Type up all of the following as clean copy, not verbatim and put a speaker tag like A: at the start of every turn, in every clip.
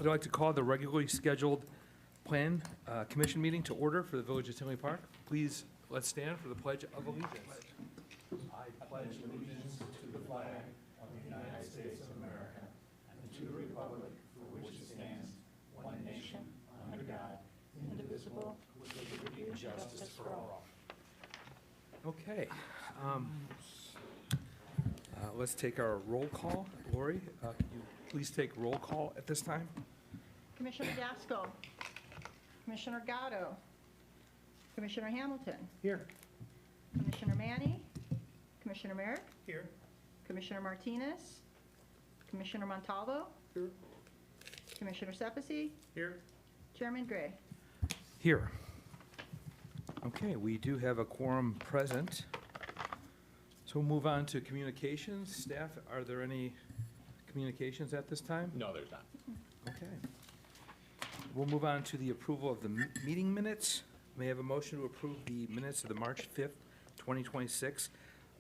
A: I'd like to call the regularly scheduled Plan Commission meeting to order for the Village of Tinley Park. Please, let's stand for the Pledge of Allegiance. I pledge allegiance to the flag of the United States of America and to the republic for which it stands, one nation, under God, indivisible, with liberty and justice for all. Okay. Let's take our roll call. Lori, could you please take roll call at this time?
B: Commissioner Daskell. Commissioner Gatto. Commissioner Hamilton.
C: Here.
B: Commissioner Manny. Commissioner Merrick.
C: Here.
B: Commissioner Martinez. Commissioner Montalvo.
C: Here.
B: Commissioner Sepisi.
C: Here.
B: Chairman Gray.
A: Here. Okay, we do have a quorum present. So we'll move on to communications. Staff, are there any communications at this time?
D: No, there's not.
A: Okay. We'll move on to the approval of the meeting minutes. May I have a motion to approve the minutes of the March 5th, 2026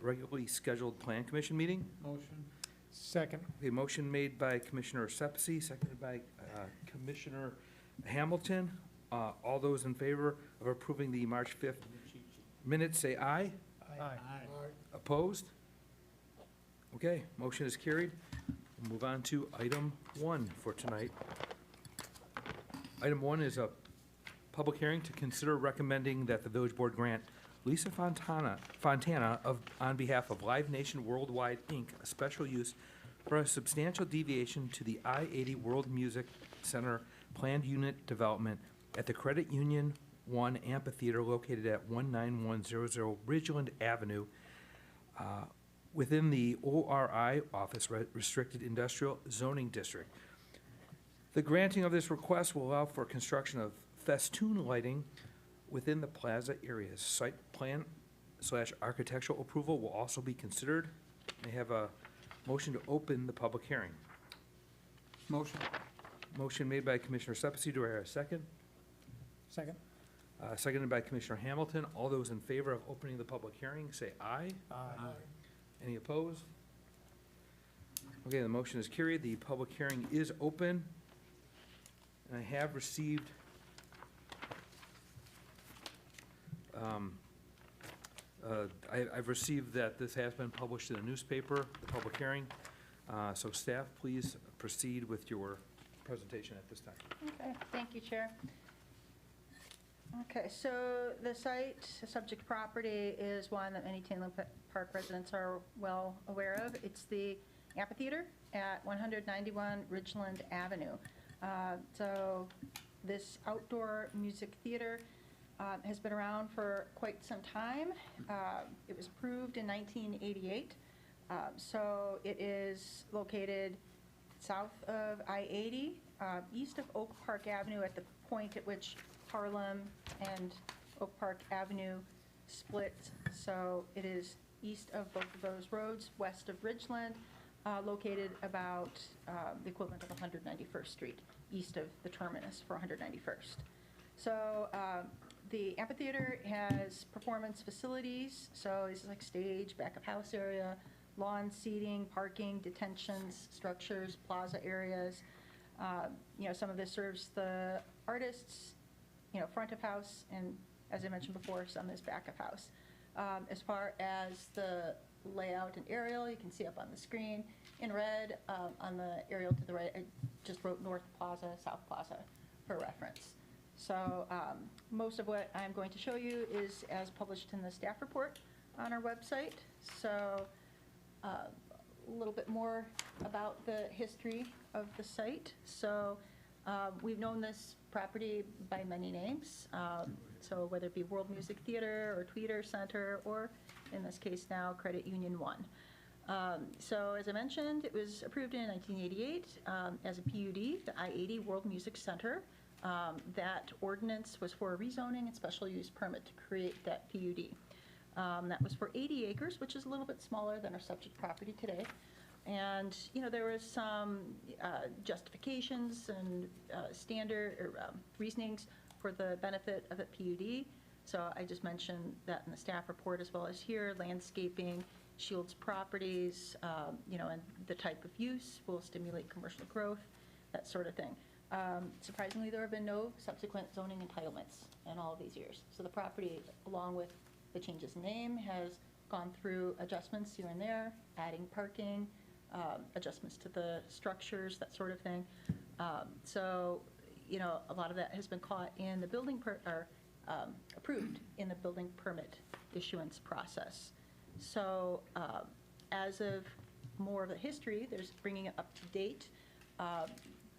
A: regularly scheduled Plan Commission meeting?
C: Motion. Second.
A: A motion made by Commissioner Sepisi, seconded by Commissioner Hamilton. All those in favor of approving the March 5th minutes, say aye.
C: Aye.
A: Opposed? Okay, motion is carried. We'll move on to item 1 for tonight. Item 1 is a public hearing to consider recommending that the village board grant Lisa Fontana on behalf of Live Nation Worldwide, Inc., a special use for a substantial deviation to the I-80 World Music Center planned unit development at the Credit Union 1 Amphitheater located at 19100 Ridgeland Avenue within the ORI Office Restricted Industrial Zoning District. The granting of this request will allow for construction of festoon lighting within the plaza areas. Site plan / architectural approval will also be considered. May I have a motion to open the public hearing?
C: Motion.
A: Motion made by Commissioner Sepisi. Do I hear a second?
C: Second.
A: Seconded by Commissioner Hamilton. All those in favor of opening the public hearing, say aye.
C: Aye.
A: Any opposed? Okay, the motion is carried. The public hearing is open. And I have received I've received that this has been published in the newspaper, the public hearing. So staff, please proceed with your presentation at this time.
B: Okay, thank you, Chair. Okay, so the site, the subject property is one that many Tinley Park residents are well aware of. It's the amphitheater at 191 Ridgeland Avenue. So this outdoor music theater has been around for quite some time. It was approved in 1988. So it is located south of I-80, east of Oak Park Avenue at the point at which Harlem and Oak Park Avenue split. So it is east of both of those roads, west of Ridgeland, located about the equivalent of 191st Street, east of the terminus for 191st. So the amphitheater has performance facilities, so this is like stage, back-of house area, lawn seating, parking, detentions, structures, plaza areas. Some of this serves the artists, front of house, and as I mentioned before, some is back of house. As far as the layout and aerial, you can see up on the screen in red on the aerial to the right. I just wrote North Plaza, South Plaza for reference. So most of what I'm going to show you is as published in the staff report on our website. So a little bit more about the history of the site. So we've known this property by many names. So whether it be World Music Theater or Tweeter Center, or in this case now, Credit Union 1. So as I mentioned, it was approved in 1988 as a PUD, the I-80 World Music Center. That ordinance was for a rezoning and special use permit to create that PUD. That was for 80 acres, which is a little bit smaller than our subject property today. And, there was some justifications and standard or reasonings for the benefit of a PUD. So I just mentioned that in the staff report as well as here, landscaping, shields properties, and the type of use will stimulate commercial growth, that sort of thing. Surprisingly, there have been no subsequent zoning entitlements in all of these years. So the property, along with the change's name, has gone through adjustments here and there, adding parking, adjustments to the structures, that sort of thing. So, you know, a lot of that has been caught in the approved in the building permit issuance process. So as of more of the history, there's bringing it up to date.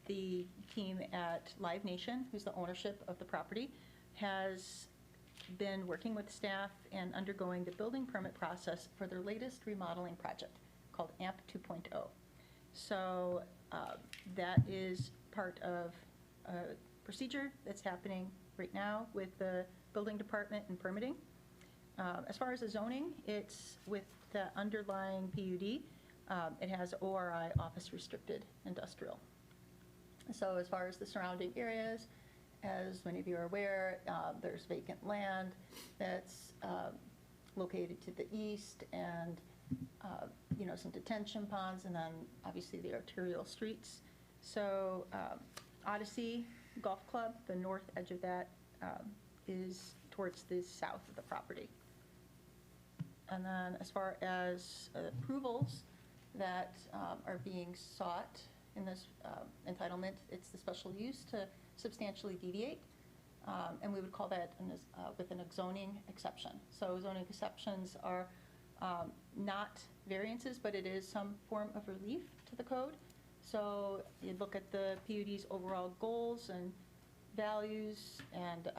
B: The team at Live Nation, who's the ownership of the property, has been working with staff and undergoing the building permit process for their latest remodeling project called AMP 2.0. So that is part of a procedure that's happening right now with the building department and permitting. As far as the zoning, it's with the underlying PUD. It has ORI, office restricted industrial. So as far as the surrounding areas, as many of you are aware, there's vacant land that's located to the east, and you know, some detention ponds, and then obviously the arterial streets. So Odyssey Golf Club, the north edge of that, is towards the south of the property. And then as far as approvals that are being sought in this entitlement, it's the special use to substantially deviate, and we would call that with an zoning exception. So zoning exceptions are not variances, but it is some form of relief to the code. So you look at the PUD's overall goals and values and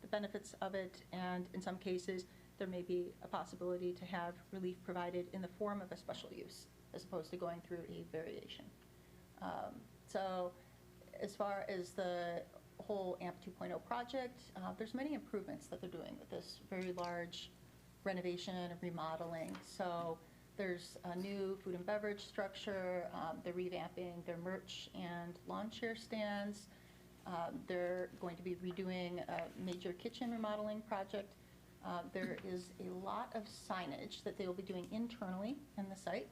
B: the benefits of it, and in some cases there may be a possibility to have relief provided in the form of a special use as opposed to going through a variation. So as far as the whole AMP 2.0 project, there's many improvements that they're doing with this very large renovation and remodeling. So there's a new food and beverage structure. They're revamping their merch and lawn chair stands. They're going to be redoing a major kitchen remodeling project. There is a lot of signage that they will be doing internally in the site.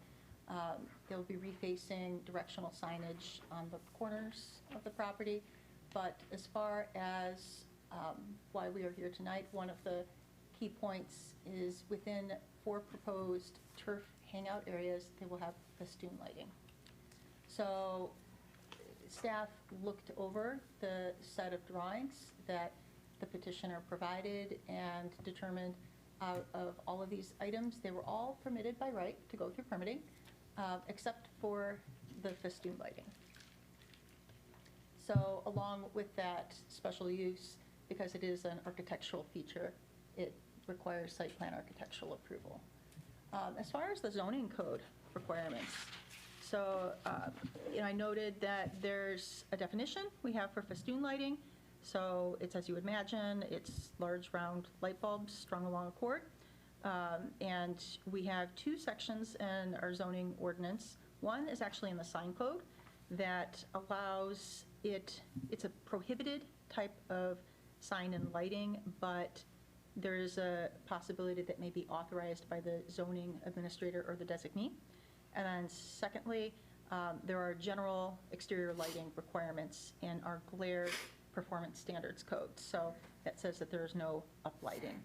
B: They'll be refacing directional signage on the corners of the property. But as far as why we are here tonight, one of the key points is within 4 proposed turf hangout areas, they will have festoon lighting. So staff looked over the set of drawings that the petitioner provided and determined out of all of these items, they were all permitted by right to go through permitting, except for the festoon lighting. So along with that special use, because it is an architectural feature, it requires site plan architectural approval. As far as the zoning code requirements, so you know, I noted that there's a definition we have for festoon lighting. So it's, as you would imagine, it's large round light bulbs strung along a cord. And we have 2 sections in our zoning ordinance. One is actually in the sign code that allows it's a prohibited type of sign and lighting, but there is a possibility that may be authorized by the zoning administrator or the designee. And then secondly, there are general exterior lighting requirements in our glare performance standards code. So that says that there is no uplighting.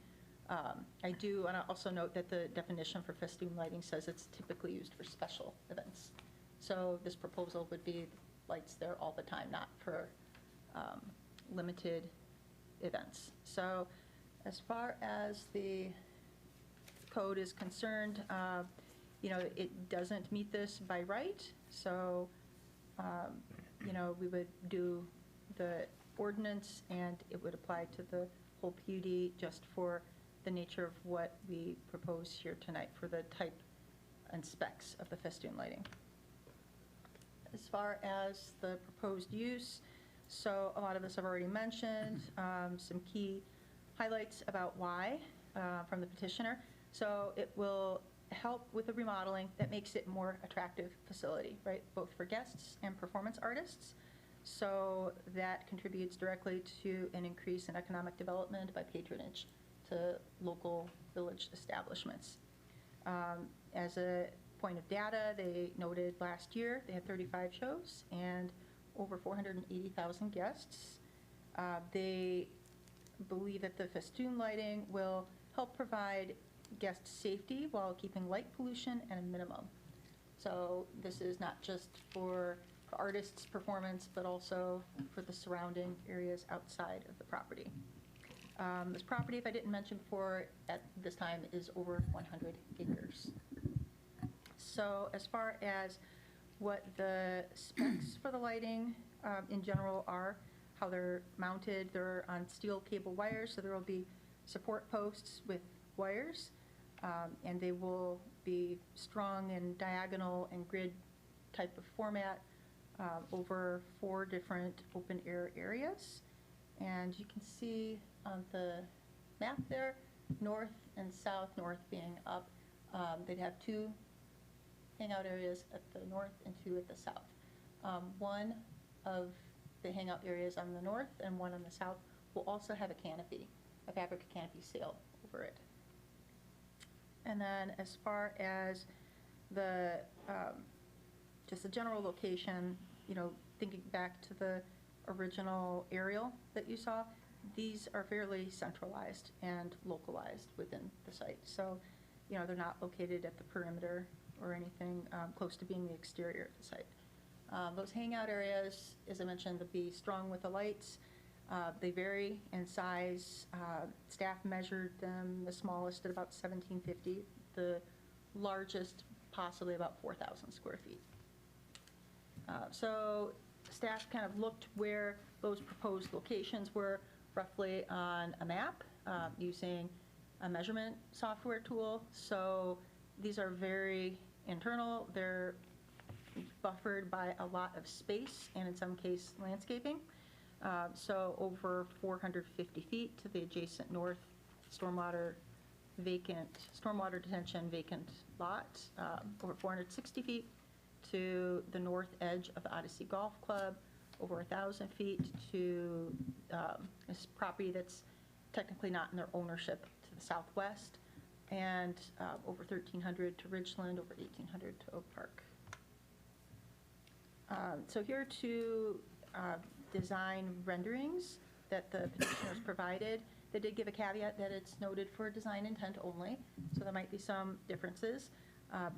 B: I do want to also note that the definition for festoon lighting says it's typically used for special events. So this proposal would be lights there all the time, not for limited events. So as far as the code is concerned, you know, it doesn't meet this by right. So, you know, we would do the ordinance and it would apply to the whole PUD just for the nature of what we propose here tonight for the type and specs of the festoon lighting. As far as the proposed use, so a lot of this I've already mentioned, some key highlights about why from the petitioner. So it will help with the remodeling that makes it a more attractive facility, right? Both for guests and performance artists. So that contributes directly to an increase in economic development by patronage to local village establishments. As a point of data, they noted last year they had 35 shows and over 480,000 guests. They believe that the festoon lighting will help provide guest safety while keeping light pollution at a minimum. So this is not just for the artist's performance, but also for the surrounding areas outside of the property. This property, if I didn't mention before, at this time is over 100 acres. So as far as what the specs for the lighting in general are, how they're mounted, they're on steel cable wires, so there will be support posts with wires, and they will be strung in diagonal and grid type of format over 4 different open air areas. And you can see on the map there, north and south, north being up, they'd have 2 hangout areas at the north and 2 at the south. One of the hangout areas on the north and one on the south will also have a canopy, a fabric canopy sail over it. And then as far as the, just the general location, you know, thinking back to the original aerial that you saw, these are fairly centralized and localized within the site. So, you know, they're not located at the perimeter or anything close to being the exterior of the site. Those hangout areas, as I mentioned, they'll be strung with the lights. They vary in size. Staff measured them, the smallest at about 1,750, the largest possibly about 4,000 square feet. So staff kind of looked where those proposed locations were roughly on a map using a measurement software tool. So these are very internal. They're buffered by a lot of space and in some case landscaping. So over 450 feet to the adjacent north stormwater detention vacant lot, over 460 feet to the north edge of the Odyssey Golf Club, over 1,000 feet to this property that's technically not in their ownership to the southwest, and over 1,300 to Ridgeland, over 1,800 to Oak Park. So here are 2 design renderings that the petitioners provided. They did give a caveat that it's noted for design intent only, so there might be some differences.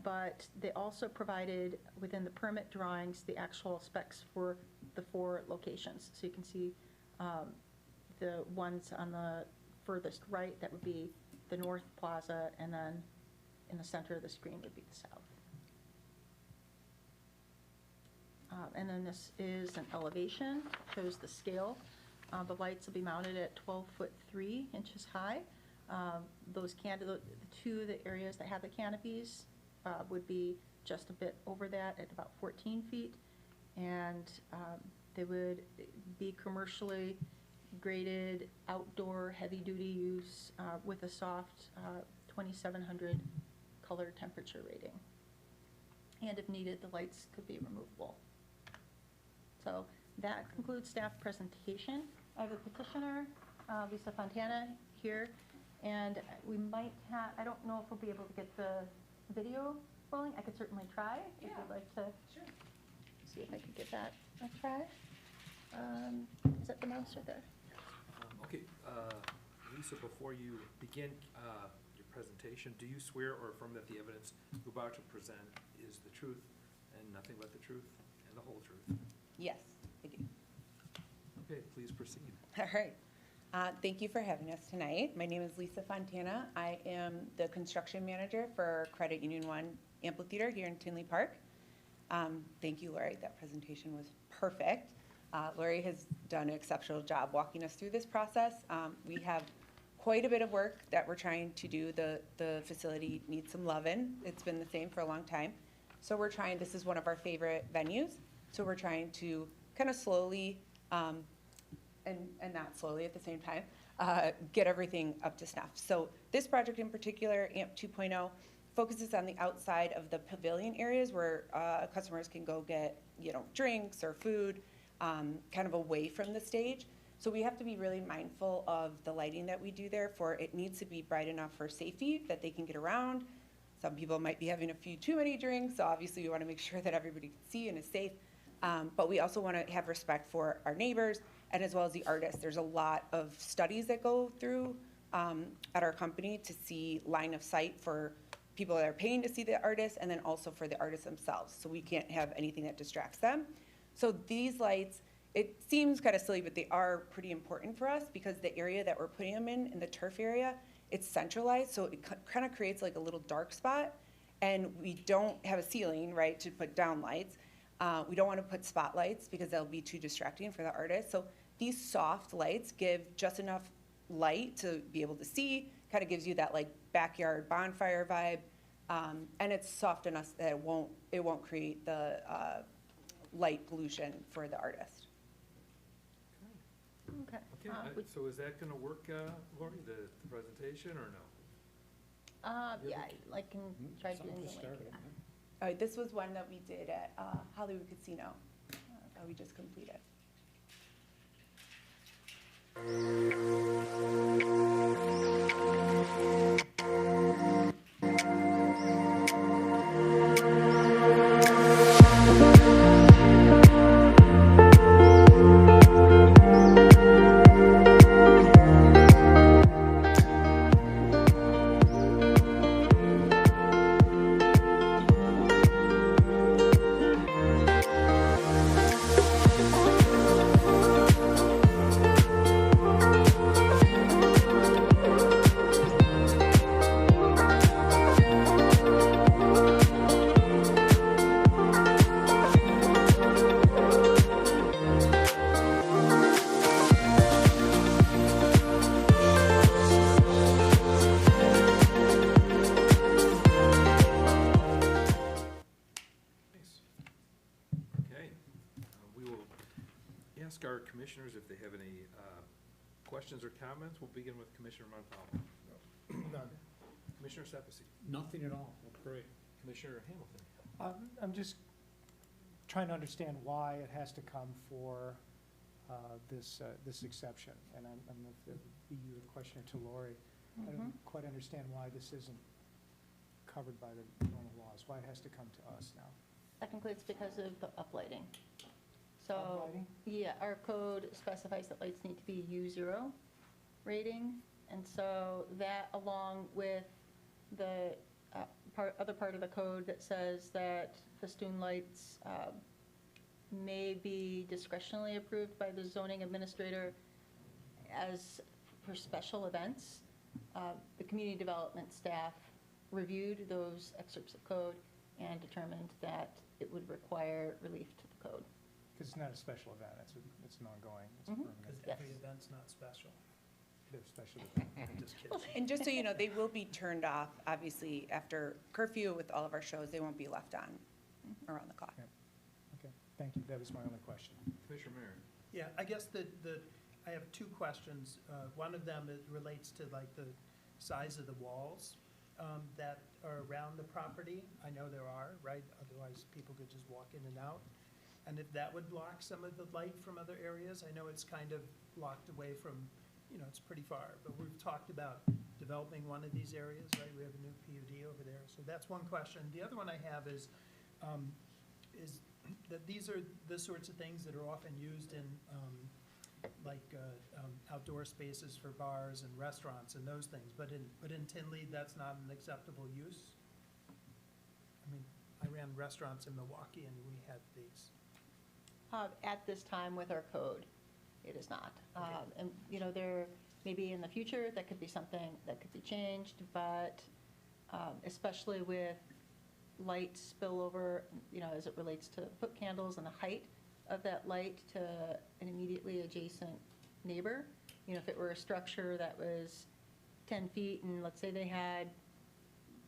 B: But they also provided within the permit drawings the actual specs for the 4 locations. So you can see the ones on the furthest right, that would be the north plaza, and then in the center of the screen would be the south. And then this is an elevation, shows the scale. The lights will be mounted at 12 foot 3 inches high. The 2 of the areas that have the canopies would be just a bit over that at about 14 feet. And they would be commercially graded outdoor heavy-duty use with a soft 2700 color temperature rating. And if needed, the lights could be removable. So that concludes staff presentation. I have the petitioner, Lisa Fontana, here, and we might have, I don't know if we'll be able to get the video rolling. I could certainly try if you'd like to.
D: Sure.
B: See if I could get that a try. Is that the mouse right there?
A: Okay, Lisa, before you begin your presentation, do you swear or affirm that the evidence you're about to present is the truth and nothing but the truth and the whole truth?
D: Yes, I do.
A: Okay, please proceed.
D: All right. Thank you for having us tonight. My name is Lisa Fontana. I am the construction manager for Credit Union One Amphitheater here in Tinley Park. Thank you, Lori. That presentation was perfect. Lori has done an exceptional job walking us through this process. We have quite a bit of work that we're trying to do. The facility needs some loving. It's been the same for a long time. So we're trying, this is one of our favorite venues. So we're trying to kind of slowly, and not slowly at the same time, get everything up to snuff. So this project in particular, AMP 2.0, focuses on the outside of the pavilion areas where customers can go get, drinks or food, kind of away from the stage. So we have to be really mindful of the lighting that we do there, for it needs to be bright enough for safety, that they can get around. Some people might be having a few too many drinks, so obviously we want to make sure that everybody can see and is safe. But we also want to have respect for our neighbors and as well as the artists. There's a lot of studies that go through at our company to see line of sight for people that are paying to see the artists and then also for the artists themselves. So we can't have anything that distracts them. So these lights, it seems kind of silly, but they are pretty important for us because the area that we're putting them in the turf area, it's centralized, so it kind of creates like a little dark spot. And we don't have a ceiling, right, to put down lights. We don't want to put spotlights because that'll be too distracting for the artist. So these soft lights give just enough light to be able to see, kind of gives you that like backyard bonfire vibe. And it's soft enough that it won't create the light pollution for the artist.
B: Okay.
A: Okay, so is that gonna work, Lori, the presentation, or no?
B: Yeah, I can try doing the link.
D: This was one that we did at Hollywood Casino, that we just completed.
A: Nice. Okay, we will ask our commissioners if they have any questions or comments. We'll begin with Commissioner Montalvo.
C: None.
A: Commissioner Sepisi.
C: Nothing at all. That's great.
A: Commissioner Hamilton.
C: I'm just trying to understand why it has to come for this exception. And I'm going to be you a question to Lori. I don't quite understand why this isn't covered by the normal laws, why it has to come to us now.
B: Technically, it's because of the uplighting. So,
C: Uplighting?
B: yeah, our code specifies that lights need to be U0 rating. And so that, along with the other part of the code that says that festoon lights may be discretionally approved by the zoning administrator as for special events, the community development staff reviewed those excerpts of code and determined that it would require relief to the code.
C: Because it's not a special event, it's an ongoing, it's
B: Mhm.
C: permanent.
E: Because
B: Yes.
E: every event's not special.
C: They're special event.
E: Just kidding.
D: And just so you know, they will be turned off, obviously, after curfew with all of our shows. They won't be left on around the clock.
C: Okay, thank you, that was my only question.
A: Commissioner Mayor.
E: Yeah, I guess I have two questions. One of them relates to like the size of the walls that are around the property. I know there are, right? Otherwise, people could just walk in and out. And if that would block some of the light from other areas, I know it's kind of locked away from, it's pretty far. But we've talked about developing one of these areas, right? We have a new PUD over there. So that's one question. The other one I have is that these are the sorts of things that are often used in outdoor spaces for bars and restaurants and those things. But in Tinley, that's not an acceptable use? I mean, I ran restaurants in Milwaukee and we had these.
B: At this time with our code, it is not.
E: Okay.
B: And, there, maybe in the future, that could be something that could be changed, but especially with light spillover, as it relates to foot candles and the height of that light to an immediately adjacent neighbor. If it were a structure that was 10 feet and let's say they had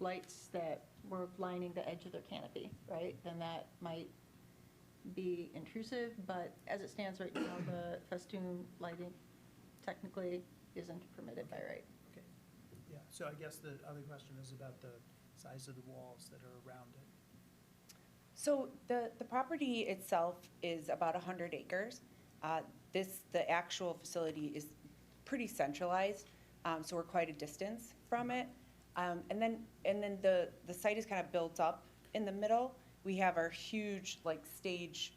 B: lights that were lining the edge of their canopy, right? Then that might be intrusive, but as it stands right now, the festoon lighting technically isn't permitted by right.
E: Okay, yeah, so I guess the other question is about the size of the walls that are around it.
D: So the property itself is about 100 acres. The actual facility is pretty centralized, so we're quite a distance from it. And then the site is kind of built up in the middle. We have our huge stage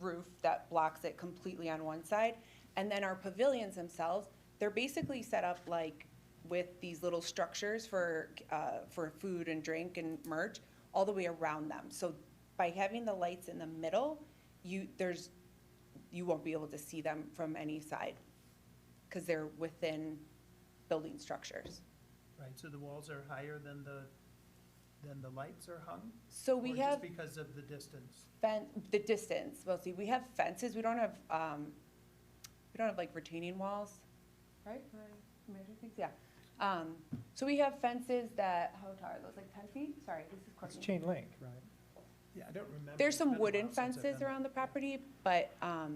D: roof that blocks it completely on one side. And then our pavilions themselves, they're basically set up like with these little structures for food and drink and merch all the way around them. So by having the lights in the middle, you won't be able to see them from any side because they're within building structures.
E: Right, so the walls are higher than the lights are hung?
D: So we
E: Or
D: have
E: just because of the distance?
D: the distance. Well, see, we have fences. We don't have like retaining walls, right? Did I measure things? Yeah. So we have fences that, how tall are those? Like 10 feet? Sorry, this is
C: It's
D: Courtney.
C: chain link, right?
E: Yeah, I don't remember.
D: There's
E: It's
D: some
E: been a
D: wooden
E: while since I've
D: fences
E: been
D: around the
E: there.
D: property, but
F: I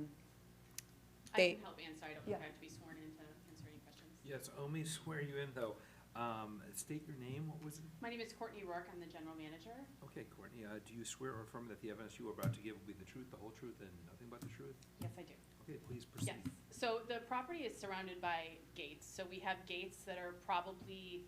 D: They-
F: can help answer, I don't
D: Yeah.
F: think I have to be sworn in to answer any questions.
A: Yes, let me swear you in, though. State your name, what was it?
F: My name is Courtney Rourke, I'm the general manager.
A: Okay, Courtney, do you swear or affirm that the evidence you are about to give will be the truth, the whole truth, and nothing but the truth?
F: Yes, I do.
A: Okay, please proceed.
F: Yes, so the property is surrounded by gates, so we have gates that are probably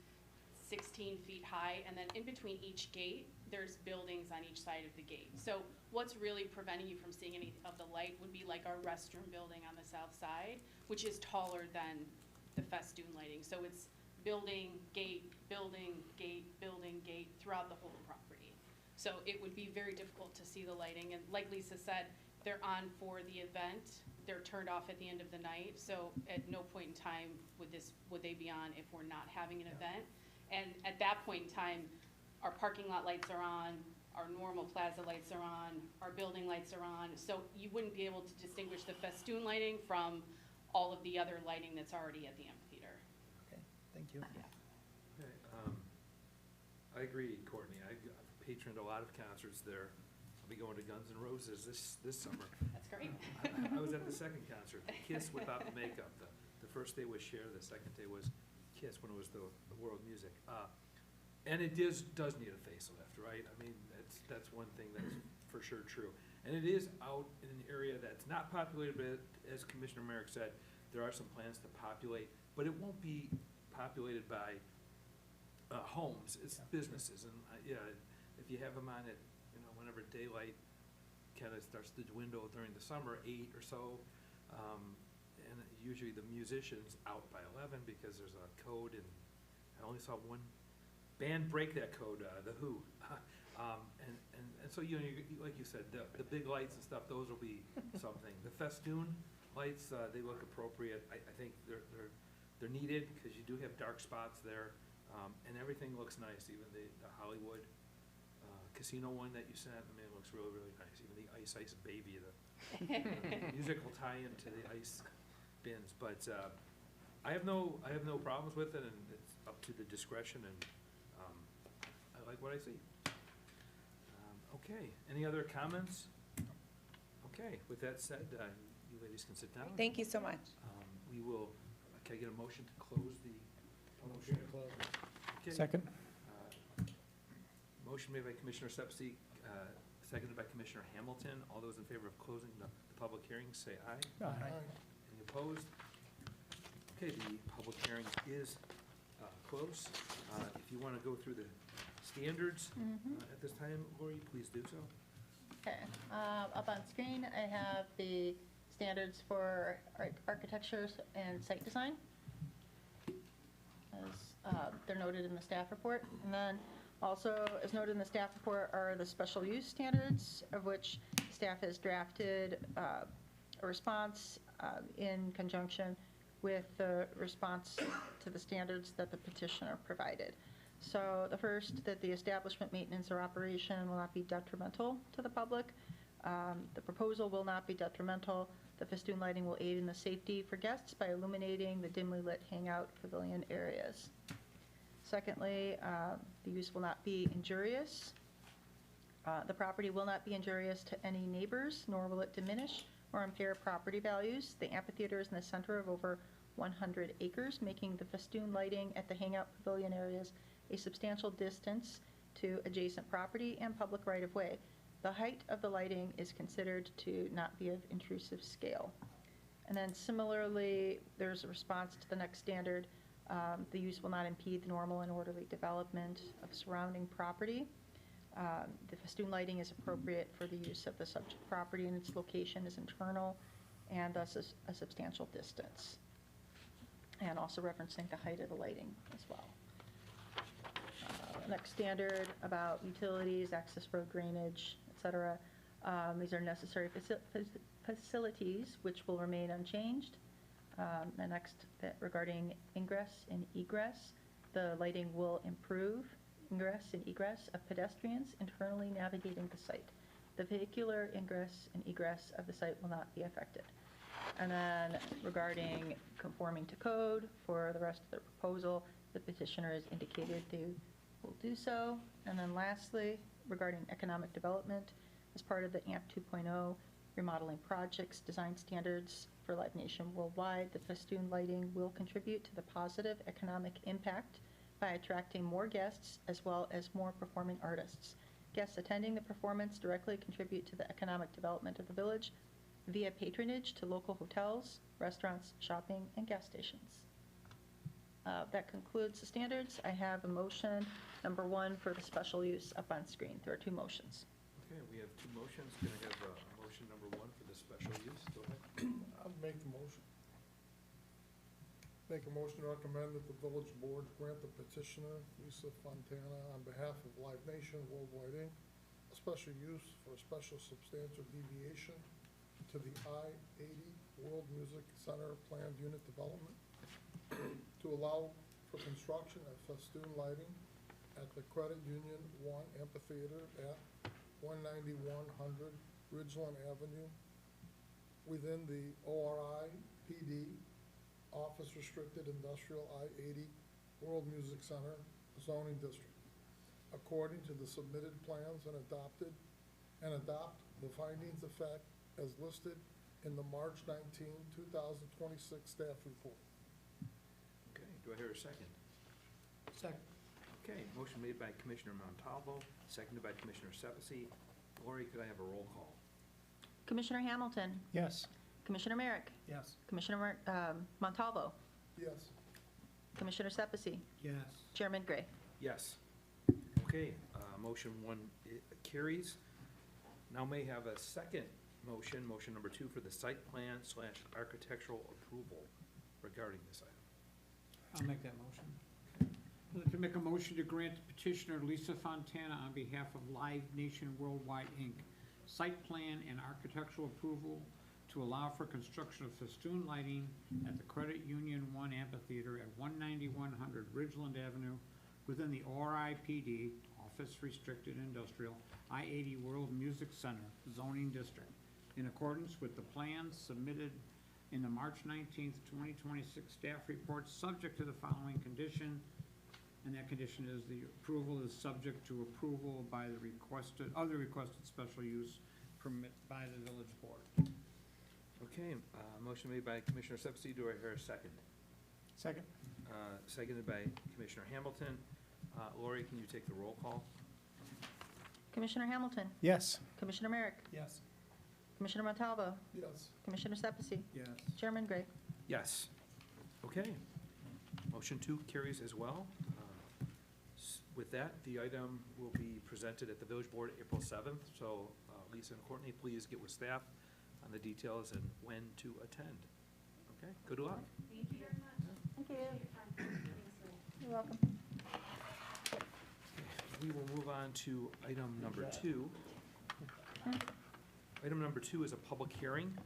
F: 16 feet high, and then in between each gate, there's buildings on each side of the gate. So what's really preventing you from seeing any of the light would be like our restroom building on the south side, which is taller than the festoon lighting. So it's building, gate, building, gate, building, gate throughout the whole property. So it would be very difficult to see the lighting, and like Lisa said, they're on for the event, they're turned off at the end of the night, so at no point in time would they be on if we're not having an event. And at that point in time, our parking lot lights are on, our normal plaza lights are on, our building lights are on, so you wouldn't be able to distinguish the festoon lighting from all of the other lighting that's already at the amphitheater.
E: Okay, thank you.
A: Okay, I agree, Courtney. I've patroned a lot of concerts there. I'll be going to Guns N' Roses this summer.
F: That's great.
A: I was at the second concert, Kiss without the makeup. The first day was Cher, the second day was Kiss when it was the world music. And it does need a facelift, right? I mean, that's one thing that's for sure true. And it is out in an area that's not populated, but as Commissioner Merrick said, there are some plans to populate, but it won't be populated by homes, it's businesses. And, yeah, if you have them on at, whenever daylight kind of starts to dwindle during the summer, 8 or so, and usually the musicians out by 11 because there's a code, and I only saw one band break that code, The Who. And so, like you said, the big lights and stuff, those will be something. The festoon lights, they look appropriate. I think they're needed because you do have dark spots there, and everything looks nice, even the Hollywood casino one that you sent. I mean, it looks really, really nice. Even the Ice Ice Baby, the musical tie-in to the ice bins. But I have no problems with it, and it's up to the discretion, and I like what I see. Okay, any other comments? Okay, with that said, you ladies can sit down.
D: thank you so much.
A: We will, can I get a motion to close the public hearing? Okay.
C: Second?
A: Motion made by Commissioner Sepsi, seconded by Commissioner Hamilton. All those in favor of closing the public hearing, say aye.
C: Aye.
A: Any opposed? Okay, the public hearing is closed. If you want to go through the standards at this time, Lori, please do so.
B: Okay, up on screen, I have the standards for architecture and site design, as they're noted in the staff report. And then also, as noted in the staff report, are the special use standards, of which staff has drafted a response in conjunction with the response to the standards that the petitioner provided. So the first, that the establishment maintenance or operation will not be detrimental to the public. The proposal will not be detrimental. The festoon lighting will aid in the safety for guests by illuminating the dimly lit hangout pavilion areas. Secondly, the use will not be injurious. The property will not be injurious to any neighbors, nor will it diminish or impair property values. The amphitheater is in the center of over 100 acres, making the festoon lighting at the hangout pavilion areas a substantial distance to adjacent property and public right-of-way. The height of the lighting is considered to not be of intrusive scale. And then similarly, there's a response to the next standard. The use will not impede the normal and orderly development of surrounding property. The festoon lighting is appropriate for the use of the subject property, and its location is internal and thus is a substantial distance. And also referencing the height of the lighting as well. Next standard about utilities, access road drainage, et cetera. These are necessary facilities which will remain unchanged. The next bit regarding ingress and egress, the lighting will improve ingress and egress of pedestrians internally navigating the site. The vehicular ingress and egress of the site will not be affected. And then regarding conforming to code, for the rest of the proposal, the petitioner has indicated they will do so. And then lastly, regarding economic development, as part of the AMP 2.0 remodeling projects design standards for Live Nation worldwide, the festoon lighting will contribute to the positive economic impact by attracting more guests as well as more performing artists. Guests attending the performance directly contribute to the economic development of the village via patronage to local hotels, restaurants, shopping, and gas stations. That concludes the standards. I have a motion, number 1, for the special use up on screen. There are 2 motions.
A: Okay, we have 2 motions. Can I have motion number 1 for the special use? Go ahead.
G: I'll make the motion. Make a motion to recommend that the village board grant the petitioner, Lisa Fontana, on behalf of Live Nation Worldwide Inc., a special use for a special substantial deviation to the I-80 World Music Center planned unit development to allow for construction of festoon lighting at the Credit Union 1 Amphitheater at 19100 Ridgeland Avenue within the ORI PD Office Restricted Industrial I-80 World Music Center zoning district, according to the submitted plans and adopt the findings of fact as listed in the March 19, 2026 staff report.
A: Okay, do I hear a second?
E: Second.
A: Okay, motion made by Commissioner Montalvo, seconded by Commissioner Sepisi. Lori, could I have a roll call?
B: Commissioner Hamilton,
C: Yes.
B: Commissioner Merrick,
E: Yes.
B: Commissioner Montalvo,
G: Yes.
B: Commissioner Sepisi,
E: Yes.
B: Chairman Gray.
A: Yes. Okay, motion 1 carries. Now may have a second motion, motion number 2 for the site plan / architectural approval regarding this item.
H: I'll make that motion. I'd like to make a motion to grant petitioner Lisa Fontana on behalf of Live Nation Worldwide, Inc., site plan and architectural approval to allow for construction of festoon lighting at the Credit Union 1 Amphitheater at 19100 Ridgeland Avenue within the ORIPD, Office Restricted Industrial, I-80 World Music Center zoning district, in accordance with the plans submitted in the March 19th, 2026 staff report, subject to the following condition, and that condition is the approval is subject to approval by the requested special use permit by the village board.
A: Okay, motion made by Commissioner Sepsi. Do I hear a second?
C: Second?
A: Seconded by Commissioner Hamilton. Lori, can you take the roll call?
B: Commissioner Hamilton,
C: Yes.
B: Commissioner Merrick,
E: Yes.
B: Commissioner Montalvo,
G: Yes.
B: Commissioner Sepisi,
H: Yes.
B: Chairman Gray.
A: Yes. Okay. Motion 2 carries as well. With that, the item will be presented at the village board April 7th. So Lisa and Courtney, please get with staff on the details and when to attend. Okay, good luck.
F: Thank you very much.
B: Thank you. You're welcome.
A: We will move on to item number 2. Item number 2 is a public hearing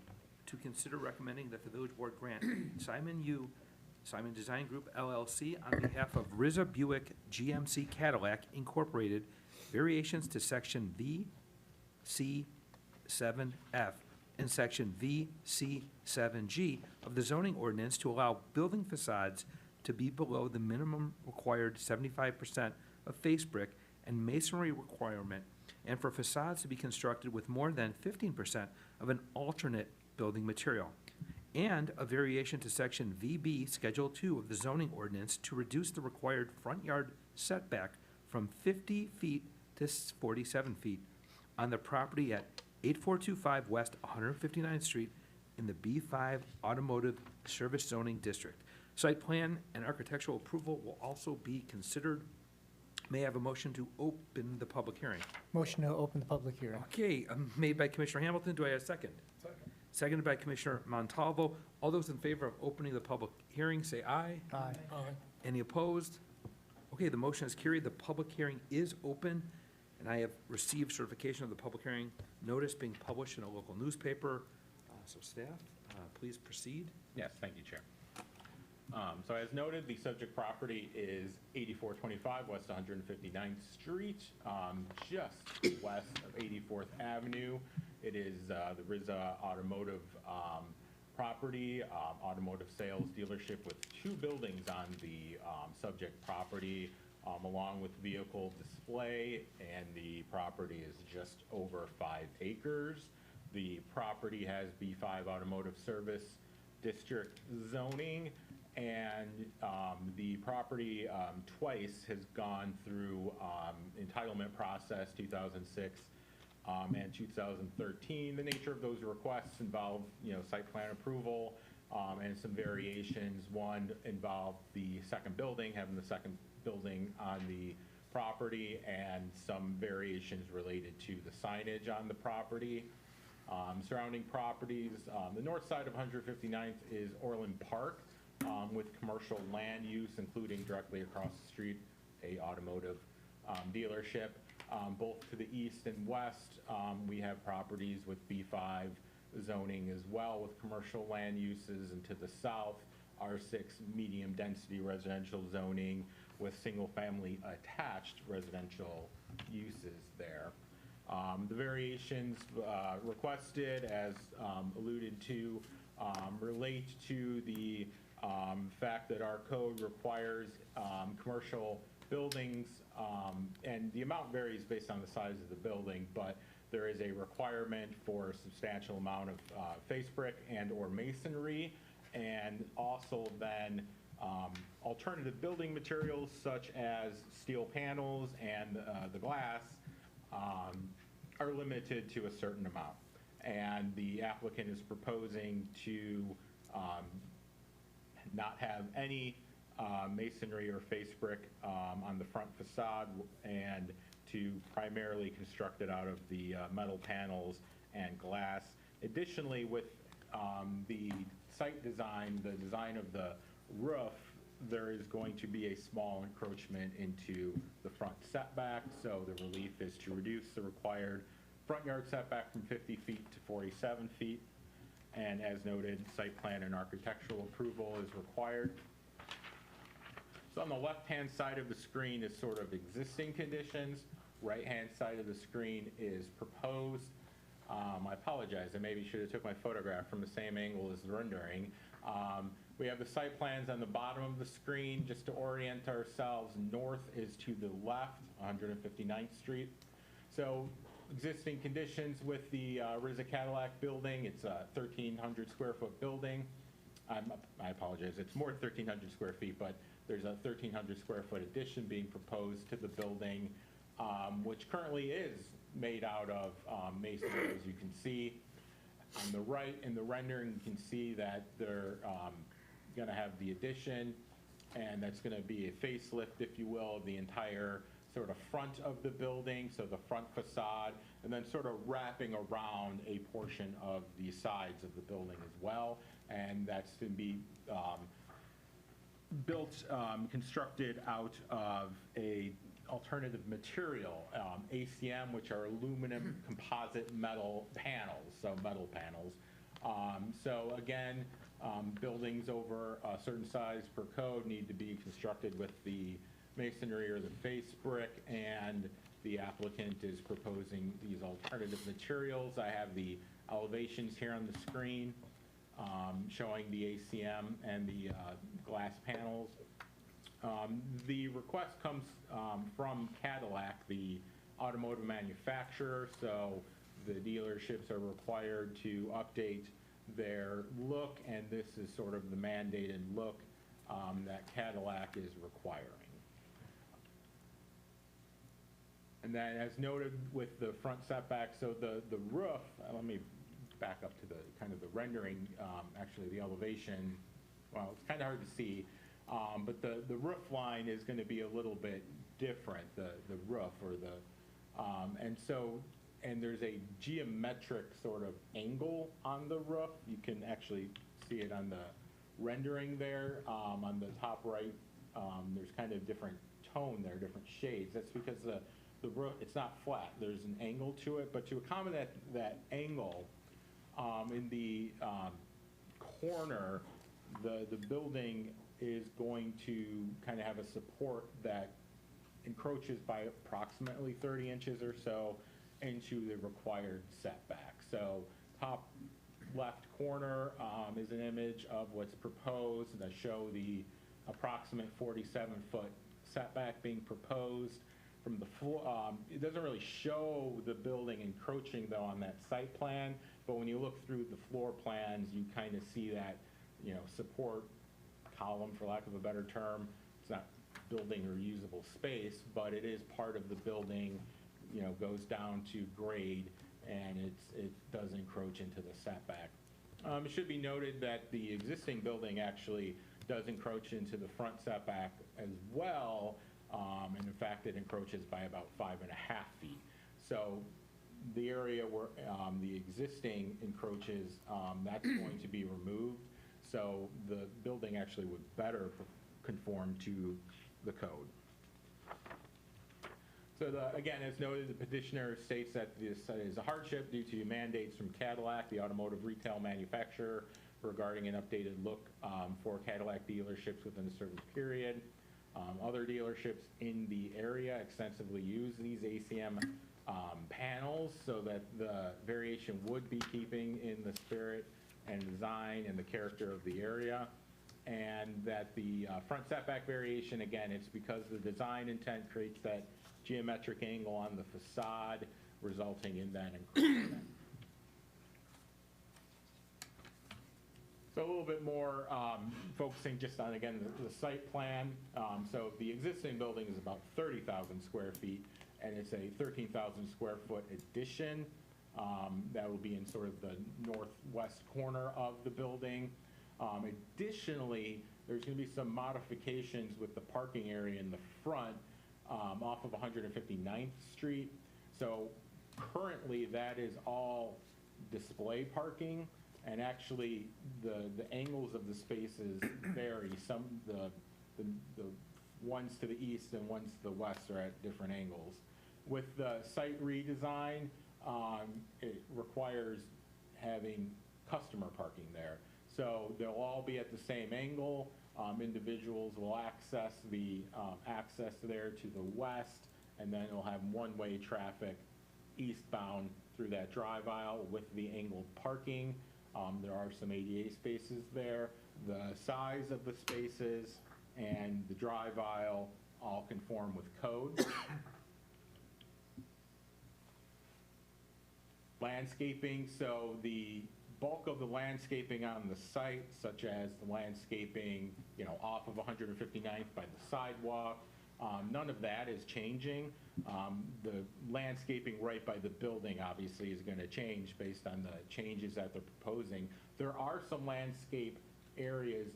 A: to consider recommending that the village board grant Simon Design Group LLC on behalf of Rizza Buick GMC Cadillac Incorporated variations to section VC7F and section VC7G of the zoning ordinance to allow building facades to be below the minimum required 75% of face brick and masonry requirement, and for facades to be constructed with more than 15% of an alternate building material, and a variation to section VB Schedule 2 of the zoning ordinance to reduce the required front yard setback from 50 feet to 47 feet on the property at 8425 West 159th Street in the B5 Automotive Service Zoning District. Site plan and architectural approval will also be considered May I have a motion to open the public hearing?
C: Motion to open the public hearing.
A: Okay, made by Commissioner Hamilton. Do I have a second?
G: Second.
A: Seconded by Commissioner Montalvo. All those in favor of opening the public hearing, say aye.
C: Aye.
A: Any opposed? Okay, the motion is carried. The public hearing is open, and I have received certification of the public hearing notice being published in a local newspaper. So staff, please proceed.
I: Yes, thank you, Chair. So as noted, the subject property is 8425 West 159th Street, just west of 84th Avenue. It is the Rizza Automotive property, automotive sales dealership with 2 buildings on the subject property, along with vehicle display, and the property is just over 5 acres. The property has B5 Automotive Service District zoning, and the property twice has gone through entitlement process, 2006 and 2013. The nature of those requests involve, site plan approval and some variations. One involved the second building, having the second building on the property, and some variations related to the signage on the property. Surrounding properties, the north side of 159th is Orland Park, with commercial land use, including directly across the street, a automotive dealership. Both to the east and west, we have properties with B5 zoning as well, with commercial land uses, and to the south, R6 medium density residential zoning with single-family attached residential uses there. The variations requested, as alluded to, relate to the fact that our code requires commercial buildings, and the amount varies based on the size of the building, but there is a requirement for a substantial amount of face brick and or masonry, and also then alternative building materials such as steel panels and the glass are limited to a certain amount. And the applicant is proposing to not have any masonry or face brick on the front facade, and to primarily construct it out of the metal panels and glass. Additionally, with the site design, the design of the roof, there is going to be a small encroachment into the front setback, so the relief is to reduce the required front yard setback from 50 feet to 47 feet. And as noted, site plan and architectural approval is required. So on the left-hand side of the screen is sort of existing conditions. Right-hand side of the screen is proposed. I apologize, I maybe should have took my photograph from the same angle as the rendering. We have the site plans on the bottom of the screen. Just to orient ourselves, north is to the left, 159th Street. So existing conditions with the Rizza Cadillac building, it's a 1,300 square foot building. I apologize, it's more than 1,300 square feet, but there's a 1,300 square foot addition being proposed to the building, which currently is made out of masonry, as you can see. On the right in the rendering, you can see that they're going to have the addition, and that's going to be a facelift, if you will, of the entire sort of front of the building, so the front facade, and then sort of wrapping around a portion of the sides of the building as well. And that's to be built, constructed out of a alternative material, ACM, which are aluminum composite metal panels, so metal panels. So again, buildings over a certain size per code need to be constructed with the masonry or the face brick, and the applicant is proposing these alternative materials. I have the elevations here on the screen showing the ACM and the glass panels. The request comes from Cadillac, the automotive manufacturer, so the dealerships are required to update their look, and this is sort of the mandated look that Cadillac is requiring. And then, as noted with the front setback, so the roof, let me back up to the kind of the rendering, actually the elevation, well, it's kind of hard to see, but the roof line is going to be a little bit different, the roof or and there's a geometric sort of angle on the roof. You can actually see it on the rendering there. On the top right, there's kind of different tone there, different shades. That's because the roof, it's not flat. There's an angle to it, but to accommodate that angle, in the corner, the building is going to kind of have a support that encroaches by approximately 30 inches or so into the required setback. So top left corner is an image of what's proposed that show the approximate 47-foot setback being proposed from the floor. It doesn't really show the building encroaching though on that site plan, but when you look through the floor plans, you kind of see that, you know, support column, for lack of a better term. It's not building or usable space, but it is part of the building, you know, goes down to grade, and it does encroach into the setback. It should be noted that the existing building actually does encroach into the front setback as well, and in fact, it encroaches by about 5.5 feet. So the area where the existing encroaches, that's going to be removed. So the building actually would better conform to the code. So again, as noted, the petitioner states that this is a hardship due to mandates from Cadillac, the automotive retail manufacturer, regarding an updated look for Cadillac dealerships within a certain period. Other dealerships in the area extensively use these ACM panels, so that the variation would be keeping in the spirit and design and the character of the area. And that the front setback variation, again, it's because the design intent creates that geometric angle on the facade, resulting in that encroachment. So a little bit more focusing just on, again, the site plan. So the existing building is about 30,000 square feet, and it's a 13,000 square foot addition that will be in sort of the northwest corner of the building. Additionally, there's going to be some modifications with the parking area in the front off of 159th Street. So currently, that is all display parking, and actually the angles of the spaces vary. Some the ones to the east and ones to the west are at different angles. With the site redesign, it requires having customer parking there. So they'll all be at the same angle. Individuals will access the access there to the west, and then it'll have one-way traffic eastbound through that drive aisle with the angled parking. There are some ADA spaces there. The size of the spaces and the drive aisle all conform with code. Landscaping, so the bulk of the landscaping on the site, such as the landscaping, you know, off of 159th by the sidewalk, none of that is changing. The landscaping right by the building obviously is going to change based on the changes that they're proposing. There are some landscape areas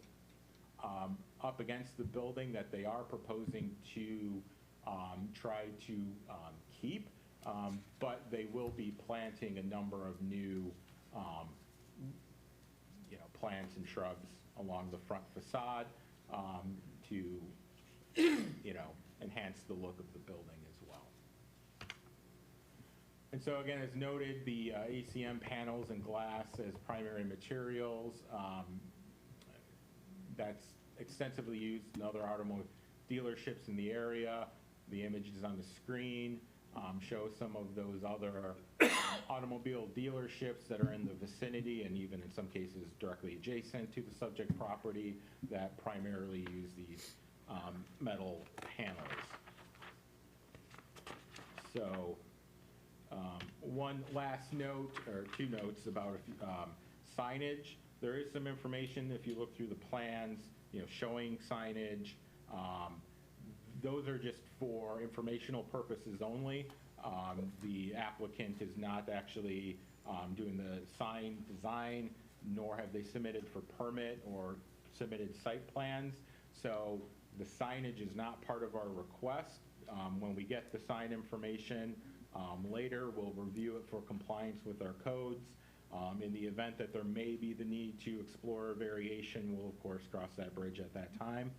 I: up against the building that they are proposing to try to keep, but they will be planting a number of new plants and shrubs along the front facade to, enhance the look of the building as well. And so again, as noted, the ACM panels and glass as primary materials, that's extensively used in other automotive dealerships in the area. The images on the screen show some of those other automobile dealerships that are in the vicinity, and even in some cases directly adjacent to the subject property, that primarily use these metal panels. So one last note, or two notes about signage. There is some information if you look through the plans, showing signage. Those are just for informational purposes only. The applicant is not actually doing the sign design, nor have they submitted for permit or submitted site plans. So the signage is not part of our request. When we get the sign information later, we'll review it for compliance with our codes. In the event that there may be the need to explore a variation, we'll of course cross that bridge at that time.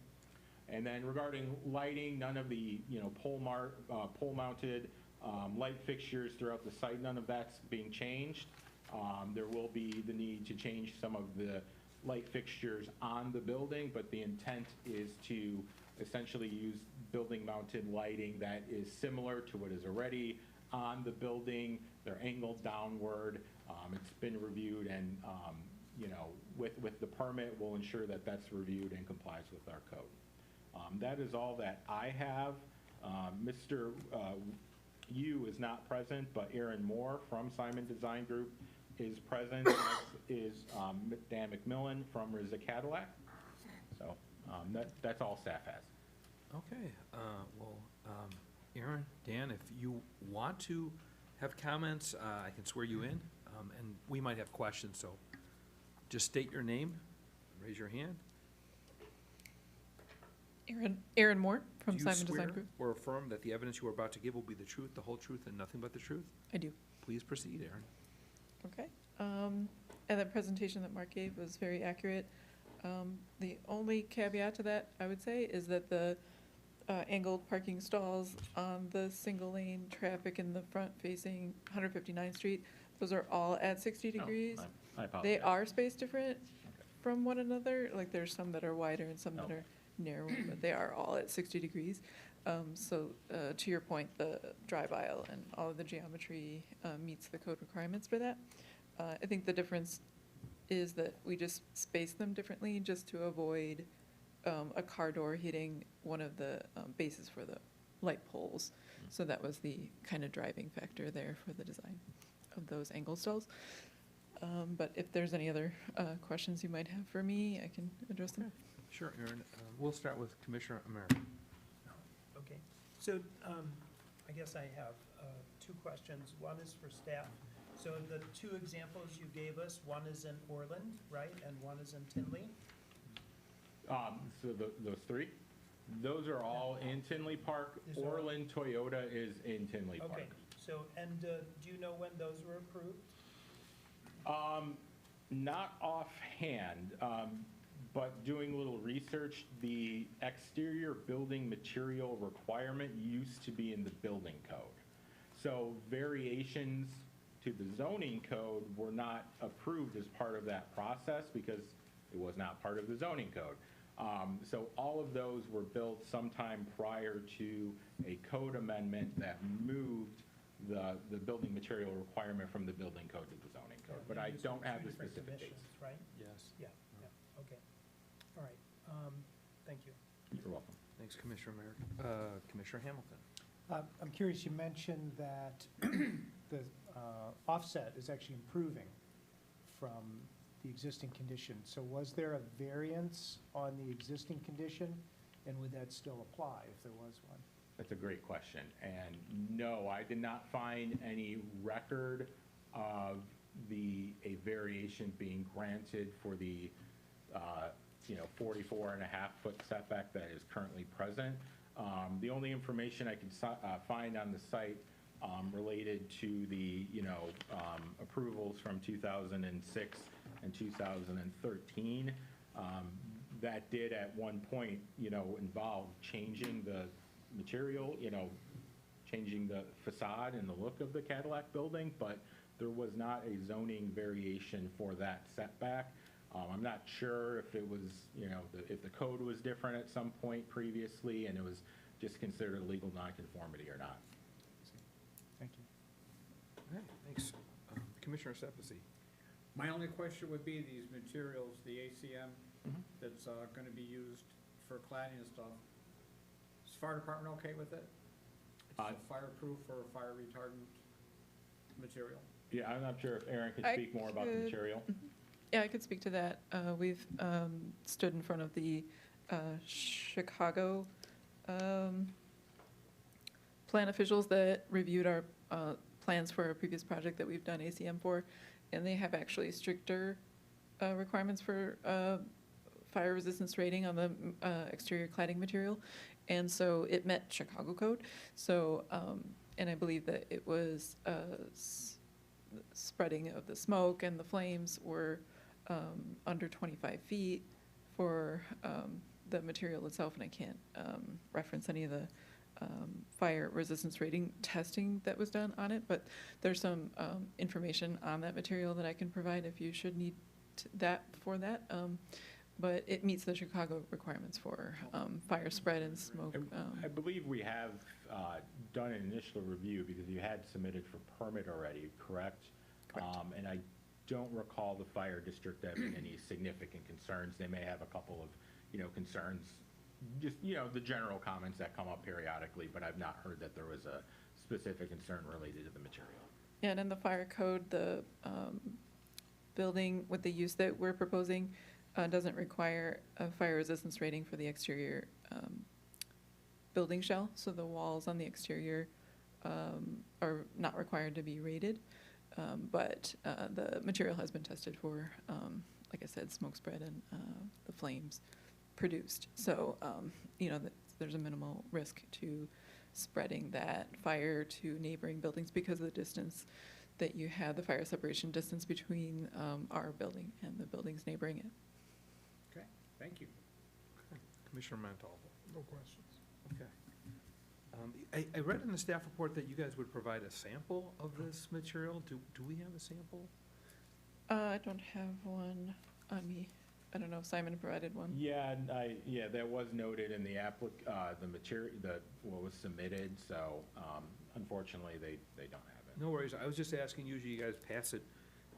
I: And then regarding lighting, none of the, pole-mounted light fixtures throughout the site, none of that's being changed. There will be the need to change some of the light fixtures on the building, but the intent is to essentially use building-mounted lighting that is similar to what is already on the building. They're angled downward. It's been reviewed, and, with the permit, we'll ensure that that's reviewed and complies with our code. That is all that I have. Mr. Yu is not present, but Aaron Moore from Simon Design Group is present, as is Dan McMillan from Rizza Cadillac. So that's all staff has.
A: Okay, Aaron, Dan, if you want to have comments, I can swear you in, and we might have questions, so just state your name, raise your hand.
J: Aaron Moore from Simon
A: Do you
J: Design
A: swear
J: Group.
A: or affirm that the evidence you are about to give will be the truth, the whole truth, and nothing but the truth?
J: I do.
A: Please proceed, Aaron.
J: Okay. And the presentation that Mark gave was very accurate. The only caveat to that, I would say, is that the angled parking stalls on the single lane traffic in the front facing 159th Street, those are all at 60
I: Oh,
J: degrees.
I: I apologize.
J: They are spaced different
I: Okay.
J: from one another. Like there's some that are wider and some that
I: Okay.
J: are narrower, but they are all at 60 degrees. So to your point, the drive aisle and all of the geometry meets the code requirements for that. I think the difference is that we just space them differently just to avoid a car door hitting one of the bases for the light poles. So that was the kind of driving factor there for the design of those angle stalls. But if there's any other questions you might have for me, I can address them.
A: Sure, Aaron. We'll start with Commissioner America.
E: Okay, so I guess I have two questions. One is for staff. So the two examples you gave us, one is in Orland, right, and one is in Tinley?
I: So those three, those are all in Tinley Park.
E: These are all-
I: Orland Toyota is in Tinley Park.
E: Okay, so, and do you know when those were approved?
I: Not offhand, but doing a little research, the exterior building material requirement used to be in the building code. So variations to the zoning code were not approved as part of that process because it was not part of the zoning code. So all of those were built sometime prior to a code amendment that moved the building material requirement from the building code to the zoning code. But I
E: These
I: don't
E: were
I: have
E: two
I: the
E: different
I: specific dates.
E: commissions, Right?
A: Yes.
E: Yeah, yeah, okay. All right, thank you.
I: You're welcome.
A: Thanks, Commissioner America. Commissioner Hamilton.
C: I'm curious, you mentioned that the offset is actually improving from the existing condition. So was there a variance on the existing condition, and would that still apply if there was one?
I: That's a great question. And no, I did not find any record of a variation being granted for the, 44.5-foot setback that is currently present. The only information I could find on the site related to the, approvals from 2006 and 2013, that did at one point, involve changing the material, changing the facade and the look of the Cadillac building, but there was not a zoning variation for that setback. I'm not sure if it was, if the code was different at some point previously and it was just considered a legal nonconformity or not.
C: Thank you.
A: Okay, thanks. Commissioner Sepisi.
H: My only question would be these materials, the ACM that's going to be used for cladding and stuff. Is the fire department okay with it? It's a fireproof or fire retardant material?
I: Yeah, I'm not sure if Aaron could
J: I
I: speak more about the
J: could-
I: material.
J: Yeah, I could speak to that. We've stood in front of the Chicago plan officials that reviewed our plans for a previous project that we've done ACM for, and they have actually stricter requirements for fire resistance rating on the exterior cladding material. And so it met Chicago code. So, and I believe that it was, spreading of the smoke and the flames were, under 25 feet for, the material itself. And I can't, reference any of the, fire resistance rating testing that was done on it, but there's some, information on that material that I can provide if you should need that for that. But it meets the Chicago requirements for, fire spread and smoke.
I: I believe we have done an initial review because you had submitted for permit already, correct?
J: Correct.
I: And I don't recall the fire district having any significant concerns. They may have a couple of, concerns, just, the general comments that come up periodically, but I've not heard that there was a specific concern related to the material.
J: And in the fire code, the building with the use that we're proposing doesn't require a fire resistance rating for the exterior building shell. So the walls on the exterior are not required to be rated. But the material has been tested for, like I said, smoke spread and the flames produced. So, there's a minimal risk to spreading that fire to neighboring buildings because of the distance that you have, the fire separation distance between our building and the buildings neighboring it.
H: Okay, thank you.
A: Commissioner Montalvo.
G: No questions.
A: Okay. I read in the staff report that you guys would provide a sample of this material. Do we have a sample?
J: I don't have one on me. I don't know if Simon provided one.
I: Yeah, that was noted in the the material, what was submitted, so, unfortunately, they don't have it.
A: No worries. I was just asking, usually you guys pass it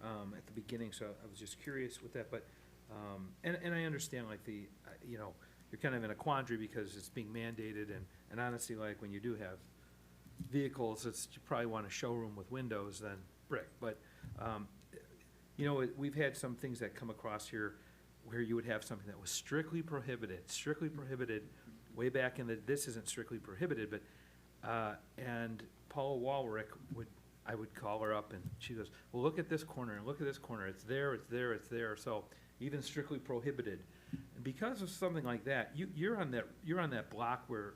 A: at the beginning, so I was just curious with that, but, and I understand like you're kind of in a quandary because it's being mandated, and honestly, like when you do have vehicles, you probably want a showroom with windows than brick, but, we've had some things that come across here where you would have something that was strictly prohibited way back in this isn't strictly prohibited, but, and Paula Walrick I would call her up and she goes, well, look at this corner and look at this corner. It's there, it's there, it's there. So even strictly prohibited. And because of something like that, you're on that block where,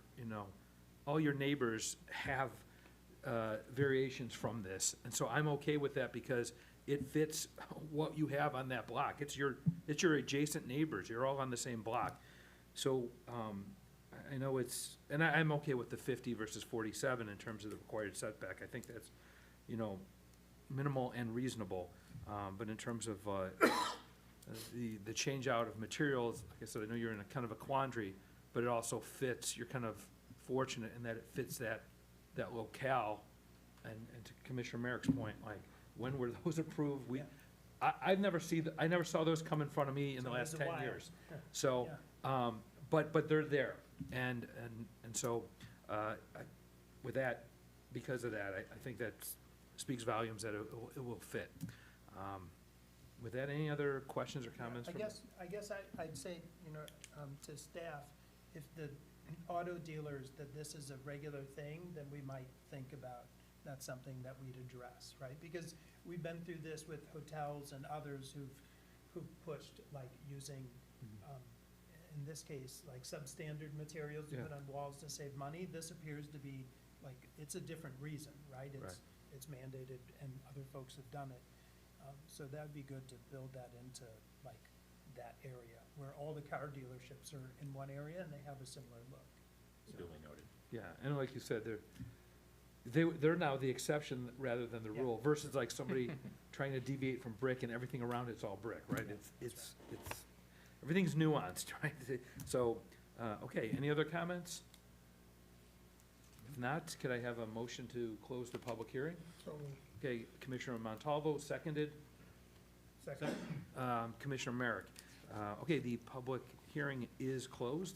A: all your neighbors have variations from this. And so I'm okay with that because it fits what you have on that block. It's your adjacent neighbors. You're all on the same block. So, I know and I'm okay with the 50 versus 47 in terms of the required setback. I think that's, minimal and reasonable. But in terms of, the change out of materials, like I said, I know you're in a kind of a quandary, but it also fits, you're kind of fortunate in that it fits that locale. And to Commissioner Merrick's point, like, when were those approved? I never saw those come in front of me in the last 10 years. So, but they're there. And so, with that, because of that, I think that speaks volumes that it will fit. With that, any other questions or comments?
E: I guess I'd say, to staff, if the auto dealers, that this is a regular thing, then we might think about that's something that we'd address, right? Because we've been through this with hotels and others who've pushed, like, using, in this case, like substandard materials to put on walls to save money. This appears to be, like, it's a different reason, right? It's mandated and other folks have done it. So that'd be good to build that into, like, that area where all the car dealerships are in one area and they have a similar look. So-
I: Duly noted.
A: Yeah, and like you said, they're now the exception rather than the rule, versus like somebody trying to deviate from brick and everything around it's all brick, right? It's everything's nuanced, right? So, okay, any other comments? If not, could I have a motion to close the public hearing?
G: So,
A: Okay, Commissioner Montalvo, seconded.
E: Second.
A: Commissioner Merrick. Okay, the public hearing is closed.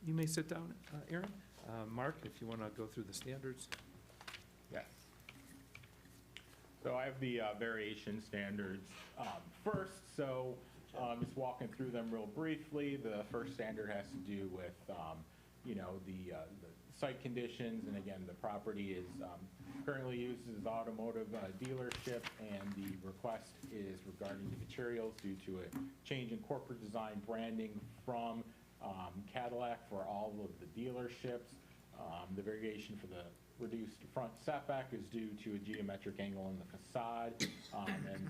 A: You may sit down, Aaron. Mark, if you want to go through the standards.
I: Yes. So I have the variation standards first, so just walking through them real briefly. The first standard has to do with, the site conditions, and again, the property is currently used as automotive dealership, and the request is regarding the materials due to a change in corporate design branding from Cadillac for all of the dealerships. The variation for the reduced front setback is due to a geometric angle in the facade, and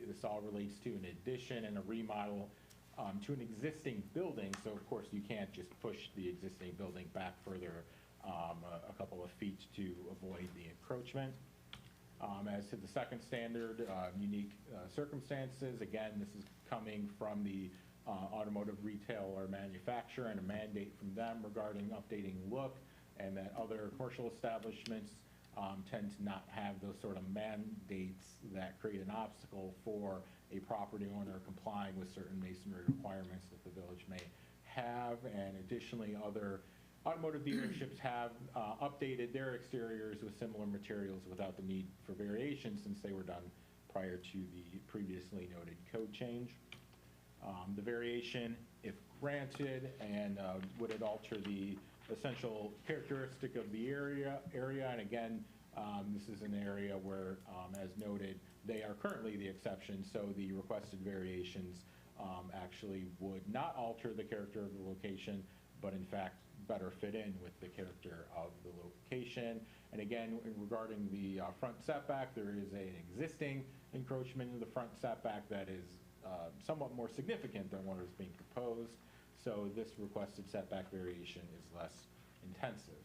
I: this all relates to an addition and a remodel to an existing building. So of course, you can't just push the existing building back further a couple of feet to avoid the encroachment. As to the second standard, unique circumstances, again, this is coming from the automotive retailer manufacturer and a mandate from them regarding updating look, and that other commercial establishments tend to not have those sort of mandates that create an obstacle for a property owner complying with certain masonry requirements that the village may have. And additionally, other automotive dealerships have updated their exteriors with similar materials without the need for variation, since they were done prior to the previously noted code change. The variation, if granted, and would it alter the essential characteristic of the area, and again, this is an area where, as noted, they are currently the exception, so the requested variations actually would not alter the character of the location, but in fact better fit in with the character of the location. And again, regarding the front setback, there is an existing encroachment in the front setback that is somewhat more significant than what is being proposed, so this requested setback variation is less intensive.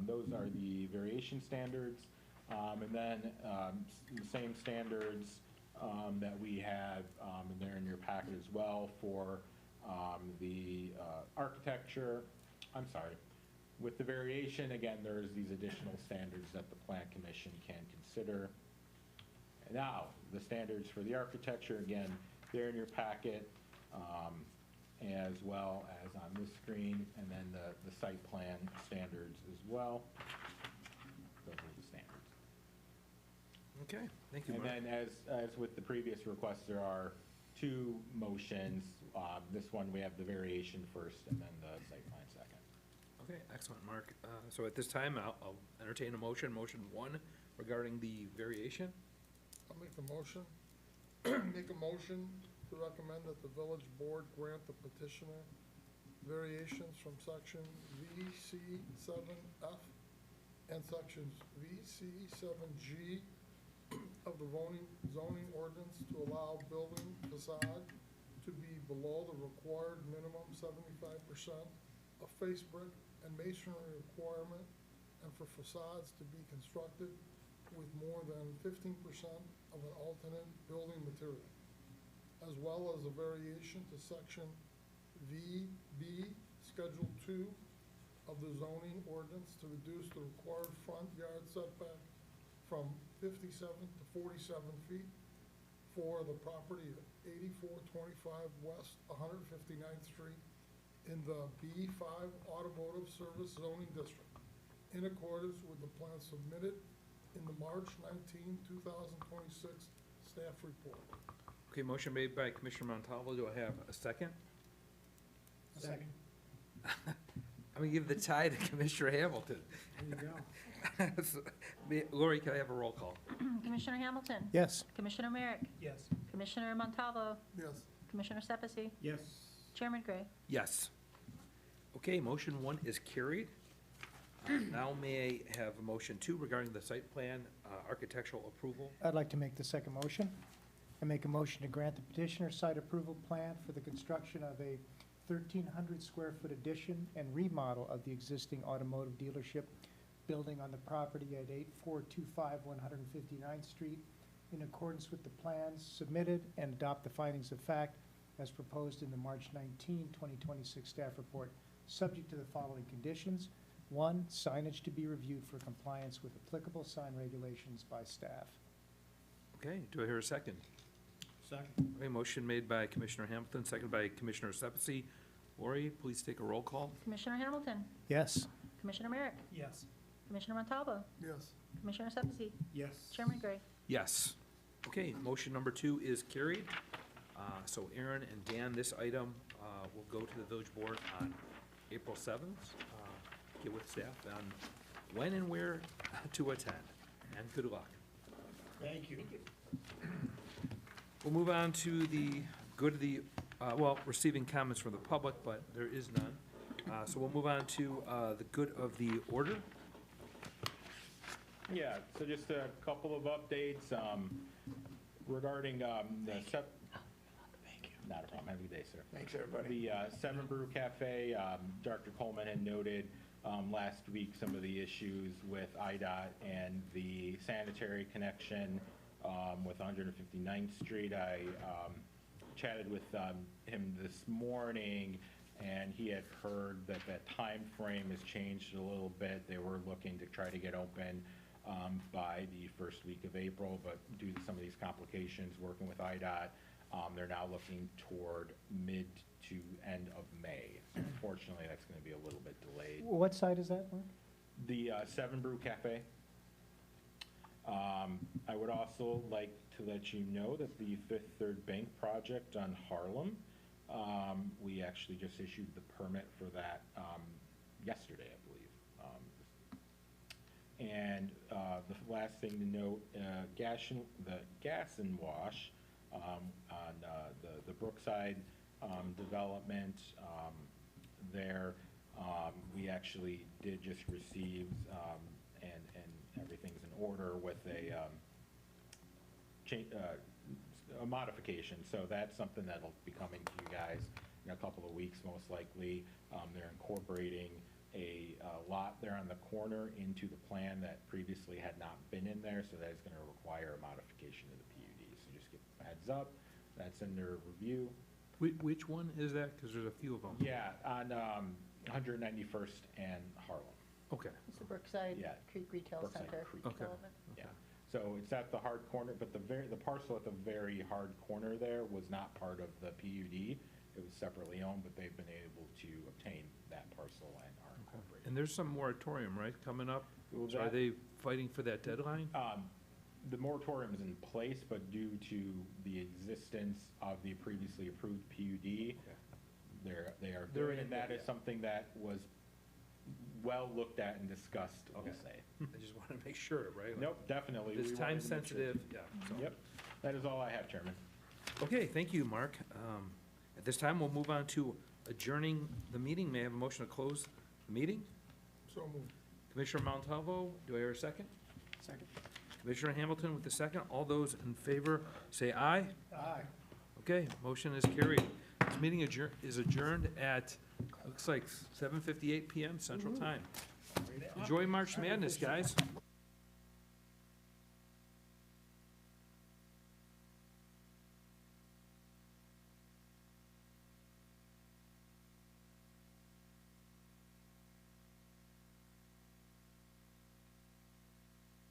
I: Those are the variation standards, and then the same standards that we have there in your packet as well for the architecture. I'm sorry. With the variation, again, there's these additional standards that the Plan Commission can consider. And now, the standards for the architecture, again, they're in your packet, as well as on this screen, and then the site plan standards as well. Those are the standards.
A: Okay, thank you,
I: And
A: Mark.
I: then as with the previous request, there are two motions. This one, we have the variation first, and then the site plan second.
A: Okay, excellent, Mark. So at this time, I'll entertain a motion, motion one, regarding the variation.
G: I'll make the motion. Make a motion to recommend that the village board grant the petitioner variations from section VC7F and sections VC7G of the zoning ordinance to allow building facade to be below the required minimum 75% of face brick and masonry requirement, and for facades to be constructed with more than 15% of an alternate building material, as well as a variation to section VB, Schedule 2 of the zoning ordinance to reduce the required front yard setback from 57 to 47 feet for the property at 8425 West 159th Street in the B5 Automotive Service Zoning District, in accordance with the plan submitted in the March 19, 2026 staff report.
A: Okay, motion made by Commissioner Montalvo. Do I have a second?
C: Second.
A: I'm gonna give the tie to Commissioner Hamilton.
C: There you go.
A: Lori, can I have a roll call?
B: Commissioner Hamilton?
C: Yes.
B: Commissioner Merrick?
E: Yes.
B: Commissioner Montalvo?
G: Yes.
B: Commissioner Sepisi?
H: Yes.
B: Chairman Gray?
A: Yes. Okay, motion one is carried. Now may I have a motion two regarding the site plan architectural approval?
C: I'd like to make the second motion. I make a motion to grant the petitioner site approval plan for the construction of a 1,300 square foot addition and remodel of the existing automotive dealership building on the property at 8425 159th Street in accordance with the plans submitted, and adopt the findings of fact as proposed in the March 19, 2026 staff report, subject to the following conditions. 1, signage to be reviewed for compliance with applicable sign regulations by staff.
A: Okay, do I hear a second?
H: Second.
A: Okay, motion made by Commissioner Hamilton, seconded by Commissioner Sepisi. Lori, please take a roll call.
B: Commissioner Hamilton?
C: Yes.
B: Commissioner Merrick?
E: Yes.
B: Commissioner Montalvo?
G: Yes.
B: Commissioner Sepisi?
H: Yes.
B: Chairman Gray?
A: Yes. Okay, motion number two is carried. So Aaron and Dan, this item will go to the village board on April 7th. Get with staff on when and where to attend, and good luck.
H: Thank you.
A: We'll move on to the good of the well, receiving comments from the public, but there is none. So we'll move on to the good of the order.
I: Yeah, so just a couple of updates regarding the not a problem. Have a good day, sir.
G: Thanks, everybody.
I: The Seven Brew Cafe, Dr. Coleman had noted last week some of the issues with IDOT and the sanitary connection with 159th Street. I chatted with him this morning, and he had heard that that time frame has changed a little bit. They were looking to try to get open by the first week of April, but due to some of these complications working with IDOT, they're now looking toward mid to end of May. So unfortunately, that's going to be a little bit delayed.
C: What site is that, Mark?
I: The Seven Brew Cafe. I would also like to let you know that the Fifth Third Bank project on Harlem, we actually just issued the permit for that yesterday, I believe. And the last thing to note, the gas and wash on the Brookside development there, we actually did just receive, and everything's in order with a modification. So that's something that'll be coming to you guys in a couple of weeks, most likely. They're incorporating a lot there on the corner into the plan that previously had not been in there, so that is going to require a modification of the PUD. So just give a heads up, that's in their review.
A: Which one is that? Because there's a few of them.
I: Yeah, on 191st and Harlem.
A: Okay.
B: It's the Brookside
I: Yeah.
B: Creek Retail
I: Brookside
B: Center
I: Creek.
A: Okay.
B: development.
I: Yeah, so it's at the hard corner, but the parcel at the very hard corner there was not part of the PUD. It was separately owned, but they've been able to obtain that parcel and are incorporated.
A: And there's some moratorium, right, coming up?
I: Well,
A: So are
I: that-
A: they fighting for that deadline?
I: The moratorium is in place, but due to the existence of the previously approved PUD, they are
A: They're
I: doing,
A: in
I: and that
A: there,
I: is
A: yeah.
I: something that was well looked at and discussed, we'll
A: Okay.
I: say.
A: I just want to make sure, right?
I: Nope, definitely.
A: It's
I: we wanted to
A: time
I: make sure.
A: sensitive, yeah. so.
I: Yep, that is all I have, Chairman.
A: Okay, thank you, Mark. At this time, we'll move on to adjourning the meeting. May I have a motion to close the meeting?
G: So moved.
A: Commissioner Montalvo, do I hear a second?
C: Second.
A: Commissioner Hamilton with the second. All those in favor, say aye.
C: Aye.
A: Okay, motion is carried. This meeting is adjourned at, looks like 7:58 PM Central Time. Enjoy March Madness, guys.